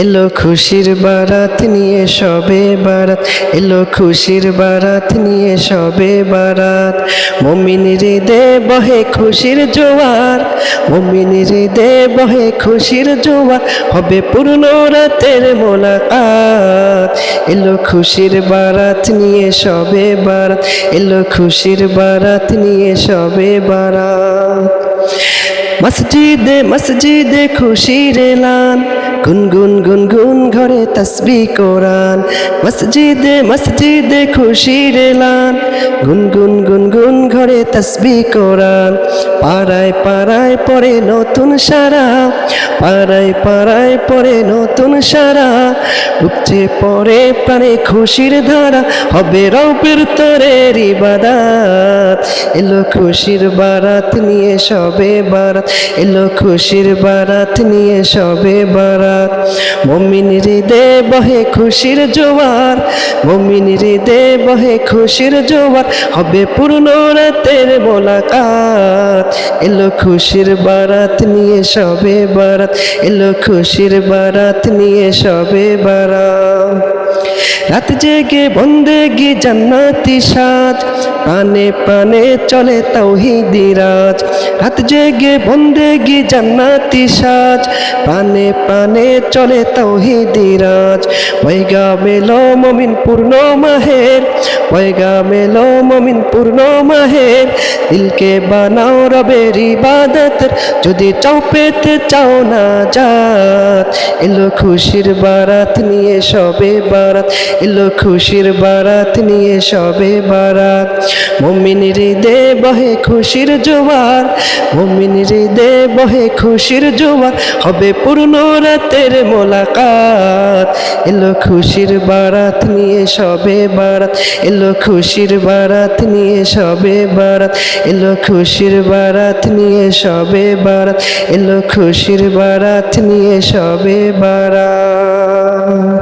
এলো খুশির বারাত নিয়ে সবে বারাত, এলো খুশির বারাত নিয়ে সবে বারাত। মুমিন হৃদয়ে বহে খুশির জোয়ার, মুমিন হৃদয়ে বহে খুশির জোয়ার, হবে পূর্ণ রাতের মোলাকাত। এলো খুশির বারাত নিয়ে সবে বারাত, এলো খুশির বারাত নিয়ে সবে বারাত। মসজিদে মসজিদে খুশির এলান, গুনগুন গুনগুন ঘরে তসবিহ কোরআন। মসজিদে মসজিদে খুশির এলান, গুনগুন গুনগুন ঘরে তসবিহ কোরআন। পাড়ায় পাড়ায় পড়ে নতুন সারা, পাড়ায় পাড়ায় পড়ে নতুন সারা। উপচে পড়ে প্রাণে খুশির ধারা, হবে রবের তরের ইবাদত। এলো খুশির বারাত নিয়ে সবে বারাত, এলো খুশির বারাত নিয়ে সবে বারাত। মুমিন হৃদয়ে বহে খুশির জোয়ার, মুমিন হৃদয়ে বহে খুশির জোয়ার, হবে পূর্ণ রাতের মোলাকাত। এলো খুশির বারাত নিয়ে সবে বারাত, এলো খুশির বারাত নিয়ে সবে বারাত। রাত জেগে বন্দেগি জান্নাতি সাজ, প্রাণে প্রাণে চলে তাওহীদি রাজ। রাত জেগে বন্দেগি জান্নাতি সাজ, প্রাণে প্রাণে চলে তাওহীদি রাজ। পয়গাম এলো মুমিন পূর্ণ মাহের, পয়গাম এলো মুমিন পূর্ণ মাহের। দিলকে বানাও রবের ইবাদতের, যদি চাও পেতে চাও নাজাত। এলো খুশির বারাত নিয়ে সবে বারাত, এলো খুশির বারাত নিয়ে সবে বারাত। মুমিন হৃদয়ে বহে খুশির জোয়ার, মুমিন হৃদয়ে বহে খুশির জোয়ার, হবে পূর্ণ রাতের মোলাকাত। এলো খুশির বারাত নিয়ে সবে বারাত, এলো খুশির বারাত নিয়ে সবে বারাত, এলো খুশির বারাত নিয়ে সবে বারাত, এলো খুশির বারাত নিয়ে সবে বারাত।